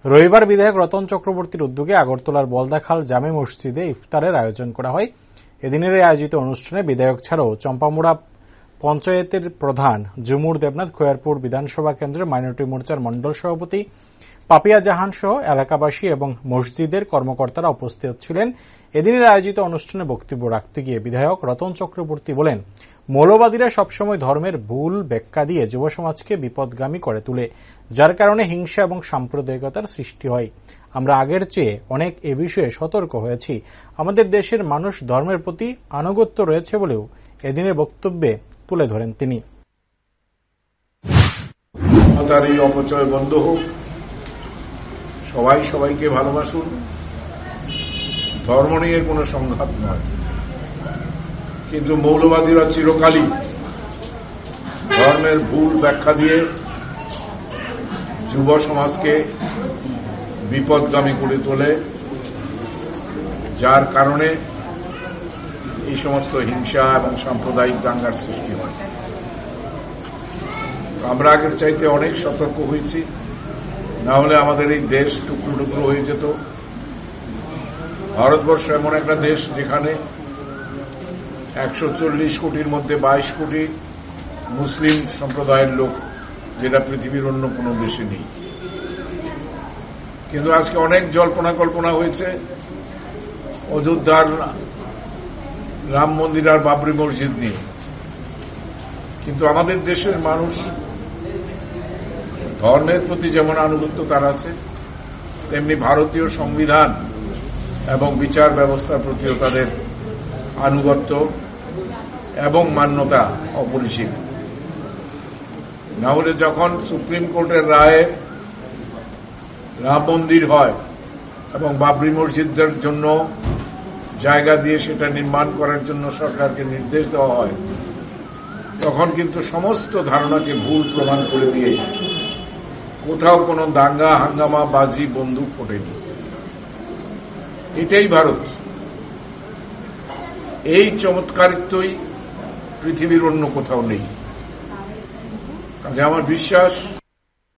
রবিবার বিধায়ক রতন চক্রবর্তীর উদ্যোগে আগরতলার বলদাখাল জামে মসজিদে ইফতারের আয়োজন করা হয়। এদিনের এই আয়োজিত অনুষ্ঠানে বিধায়ক ছাড়াও চম্পামুড়া পঞ্চায়েতের প্রধান ঝুমুর দেবনাথ, খৈয়ারপুর বিধানসভা কেন্দ্রের মাইনরিটি মোর্চার মন্ডল সভাপতি পাপিয়া জাহান সহ এলাকাবাসী এবং মসজিদের কর্মকর্তারা উপস্থিত ছিলেন। এদিনের আয়োজিত অনুষ্ঠানে বক্তব্য রাখতে গিয়ে বিধায়ক রতন চক্রবর্তী বলেন, মৌলবাদীরা সবসময় ধর্মের ভুল ব্যাখ্যা দিয়ে যুব সমাজকে বিপদগামী করে তোলে, যার কারণে হিংসা এবং সাম্প্রদায়িকতার সৃষ্টি হয়। আমরা আগের চেয়ে অনেক এ বিষয়ে সতর্ক হয়েছি। আমাদের দেশের মানুষ ধর্মের প্রতি আনুগত্য রয়েছে বলেও এদিনের বক্তব্যে তুলে ধরেন তিনি। অপচয় বন্ধ হোক, সবাই সবাইকে ভালোবাসুন, ধর্ম নিয়ে কোনো সংঘাত নয়। কিন্তু মৌলবাদীরা চিরকালই ধর্মের ভুল ব্যাখ্যা দিয়ে যুব সমাজকে বিপদগামী করে তোলে, যার কারণে এই সমস্ত হিংসা এবং সাম্প্রদায়িক দাঙ্গার সৃষ্টি হয়। আমরা আগের চাইতে অনেক সতর্ক হয়েছি, না হলে আমাদের এই দেশ টুকরো টুকরো হয়ে যেত। ভারতবর্ষ এমন একটা দেশ যেখানে 140 কোটির মধ্যে 22 কোটি মুসলিম সম্প্রদায়ের লোক, যেটা পৃথিবীর অন্য কোন দেশে নেই। কিন্তু আজকে অনেক জল্পনা কল্পনা হয়েছে অযোধ্যার রাম মন্দির আর বাবরি মসজিদ নিয়ে। কিন্তু আমাদের দেশের মানুষ ধর্মের প্রতি যেমন আনুগত্য তার আছে, তেমনি ভারতীয় সংবিধান এবং বিচার ব্যবস্থার প্রতিও তাদের আনুগত্য এবং মান্যতা অপরিসীম। না হলে যখন সুপ্রিম কোর্টের রায়ে রাম মন্দির হয় এবং বাবরি মসজিদের জন্য জায়গা দিয়ে সেটা নির্মাণ করার জন্য সরকারকে নির্দেশ দেওয়া হয়, তখন কিন্তু সমস্ত ধারণাকে ভুল প্রমাণ করে দিয়ে কোথাও কোনো দাঙ্গা হাঙ্গামা বাজি বন্দুক ফোটেনি। এটাই ভারত। এই চমৎকারিত্বই পৃথিবীর অন্য কোথাও নেই। কাজে আমার বিশ্বাস